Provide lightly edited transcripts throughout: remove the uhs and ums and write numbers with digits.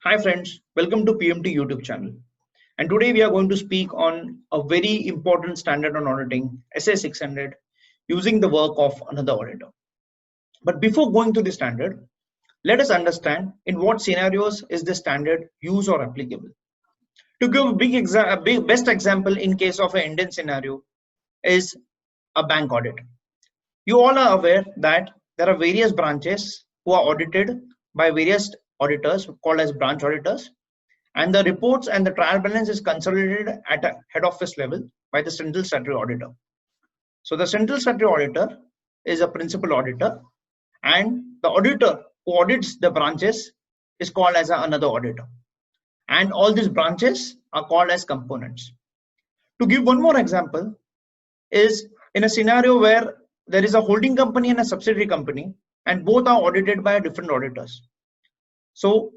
Hi friends, welcome to PMT YouTube channel. And today we are going to speak on a very important standard on auditing, SA 600, using the work of another auditor. But before going to the standard, let us understand in what scenarios is this standard used or applicable. To give a best example in case of an Indian scenario is a bank audit. You all are aware that there are various branches who are audited by various auditors called as branch auditors, and the reports and the trial balance is consolidated at a head office level by the central statutory auditor. So the central statutory auditor is a principal auditor, and the auditor who audits the branches is called as another auditor, and all these branches are called as components. To give one more example is in a scenario where there is a holding company and a subsidiary company, and both are audited by different auditors. So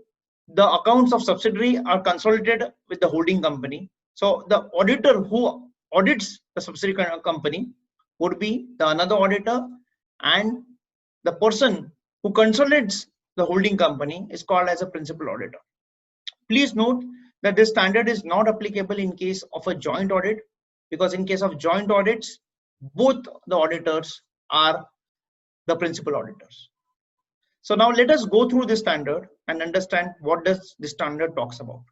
the accounts of subsidiary are consolidated with the holding company. So the auditor who audits the subsidiary company would be the another auditor, and the person who consolidates the holding company is called as a principal auditor. Please note that this standard is not applicable in case of a joint audit, because in case of joint audits, both the auditors are the principal auditors. So now let us go through this standard and understand what does this standard talks about.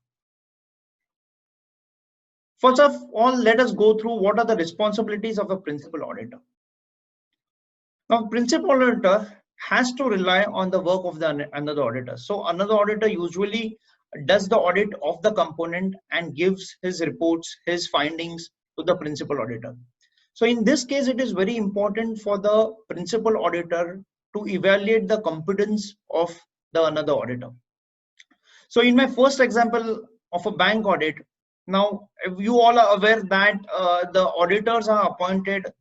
First of all, let us go through what are the responsibilities of a principal auditor. Now, principal auditor has to rely on the work of the another auditor. So another auditor usually does the audit of the component and gives his reports, his findings to the principal auditor. So in this case, it is very important for the principal auditor to evaluate the competence of the another auditor. So in my first example of a bank audit, now you all are aware that the auditors are appointed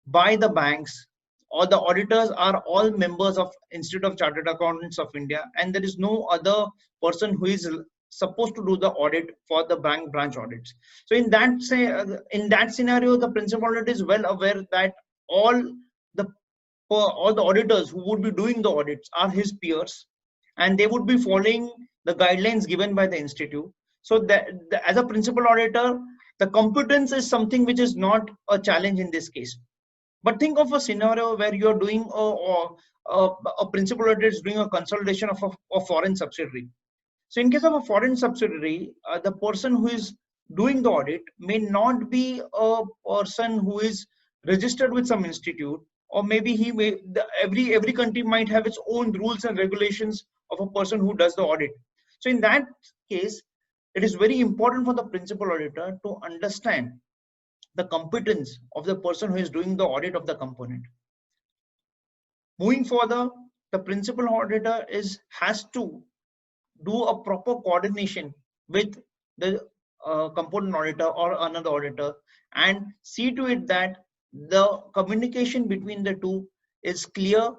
by the banks, or the auditors are all members of Institute of Chartered Accountants of India, and there is no other person who is supposed to do the audit for the bank branch audits. So in that scenario, the principal auditor is well aware that all the auditors who would be doing the audits are his peers, and they would be following the guidelines given by the institute. So that as a principal auditor, the competence is something which is not a challenge in this case. But think of a scenario where you are doing a principal auditor is doing a consolidation of a foreign subsidiary. So in case of a foreign subsidiary, the person who is doing the audit may not be a person who is registered with some institute, or maybe he may every country might have its own rules and regulations of a person who does the audit. So in that case, it is very important for the principal auditor to understand the competence of the person who is doing the audit of the component. Moving further, the principal auditor has to do a proper coordination with the component auditor or another auditor, and see to it that the communication between the two is clear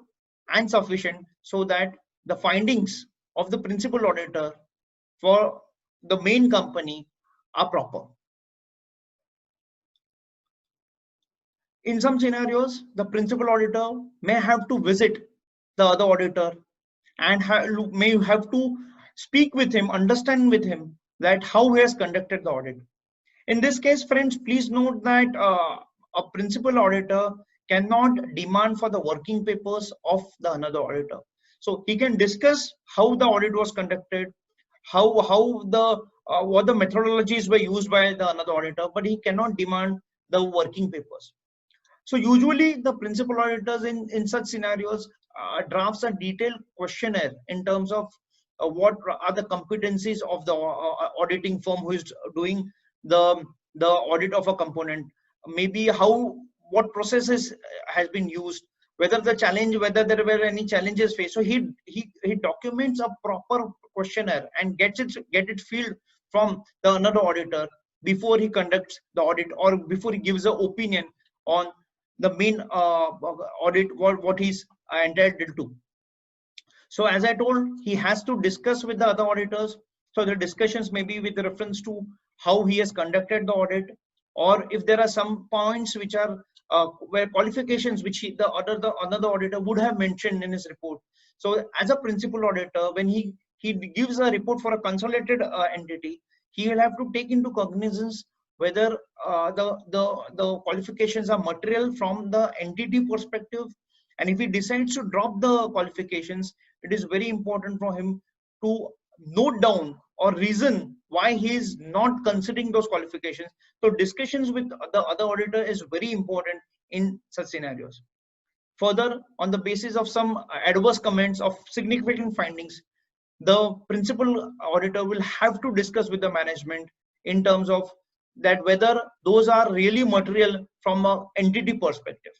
and sufficient, so that the findings of the principal auditor for the main company are proper. In some scenarios, the principal auditor may have to visit the other auditor and may have to speak with him, understand with him that how he has conducted the audit. In this case, friends, please note that a principal auditor cannot demand for the working papers of the another auditor. So he can discuss how the audit was conducted, how the what the methodologies were used by the another auditor, but he cannot demand the working papers. So usually the principal auditors in such scenarios drafts a detailed questionnaire in terms of what are the competencies of the auditing firm who is doing the audit of a component, maybe what processes has been used, whether there were any challenges faced. So he documents a proper questionnaire and get it filled from the another auditor before he conducts the audit, or before he gives an opinion on the main audit, what he's entitled to. So as I told, he has to discuss with the other auditors. So the discussions may be with reference to how he has conducted the audit, or if there are some points which are where qualifications which another auditor would have mentioned in his report. So as a principal auditor, when he he gives a report for a consolidated entity, he will have to take into cognizance whether the qualifications are material from the entity perspective. And if he decides to drop the qualifications, it is very important for him to note down or reason why he is not considering those qualifications. So discussions with the other auditor is very important in such scenarios. Further, on the basis of some adverse comments of significant findings, the principal auditor will have to discuss with the management in terms of that whether those are really material from an entity perspective.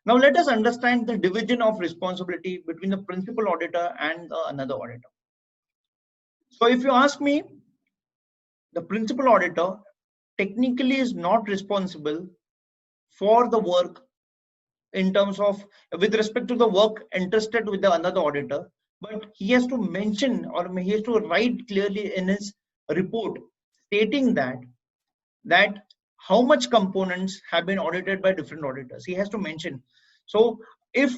Now let us understand the division of responsibility between the principal auditor and another auditor. So if you ask me, the principal auditor technically is not responsible for the work in terms of with respect to the work entrusted with the another auditor, but he has to mention or he has to write clearly in his report stating that how much components have been audited by different auditors. He has to mention. So if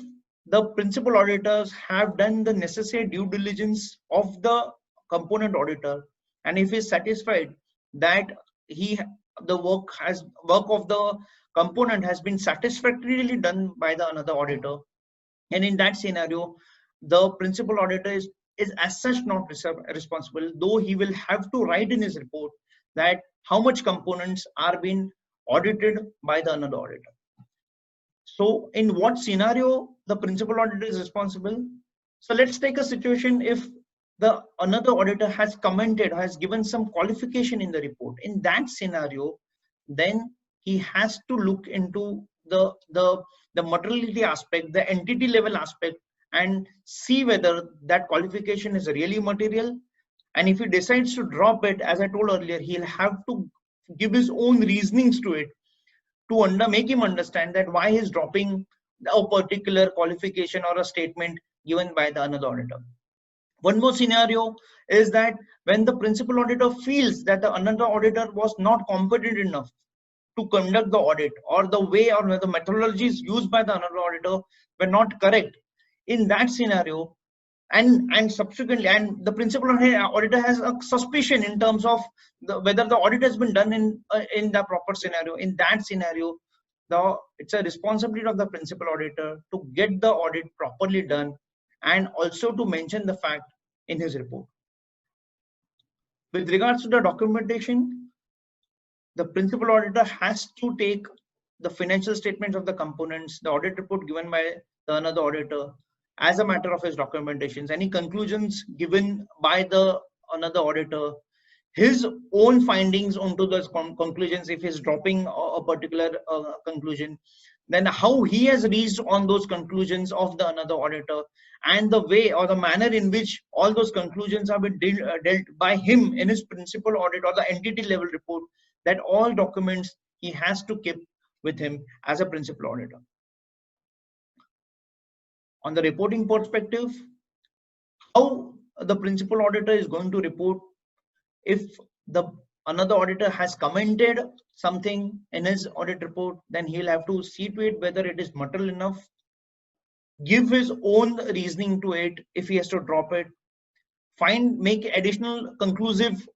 the principal auditors have done the necessary due diligence of the component auditor, and if he is satisfied that the work of the component has been satisfactorily done by the another auditor, and in that scenario the principal auditor is as such not responsible, though he will have to write in his report that how much components are being audited by the another auditor. So in what scenario the principal auditor is responsible? So let's take a situation if the another auditor has commented, has given some qualification in the report. In that scenario, then he has to look into the materiality aspect, the entity level aspect, and see whether that qualification is really material. And if he decides to drop it, as I told earlier, he'll have to give his own reasonings to it to make him understand that why he's dropping a particular qualification or a statement given by the another auditor. One more scenario is that when the principal auditor feels that the another auditor was not competent enough to conduct the audit, or the way or the methodologies used by the another auditor were not correct, in that scenario, and subsequently, and the principal auditor has a suspicion in terms of whether the audit has been done in the proper scenario. In that scenario, it's a responsibility of the principal auditor to get the audit properly done and also to mention the fact in his report. With regards to the documentation, the principal auditor has to take the financial statements of the components, the audit report given by the another auditor, as a matter of his documentations, any conclusions given by the another auditor, his own findings onto those conclusions, if he's dropping a particular conclusion, then how he has reached on those conclusions of the another auditor, and the way or the manner in which all those conclusions have been dealt by him in his principal audit or the entity level report, that all documents he has to keep with him as a principal auditor. On the reporting perspective, how the principal auditor is going to report if the another auditor has commented something in his audit report, then he'll have to see to it whether it is material enough, give his own reasoning to it if he has to drop it, make additional conclusive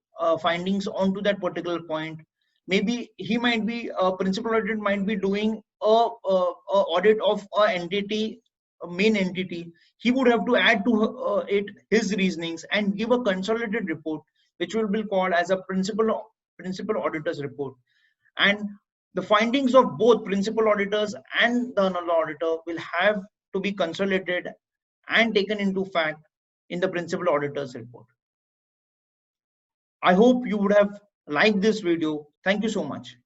findings onto that particular point. Maybe he might be principal auditor might be doing a audit of an entity, a main entity. He would have to add to it his reasonings and give a consolidated report, which will be called as a principal auditor's report. And the findings of both principal auditors and the another auditor will have to be consolidated and taken into fact in the principal auditor's report. I hope you would have liked this video. Thank you so much.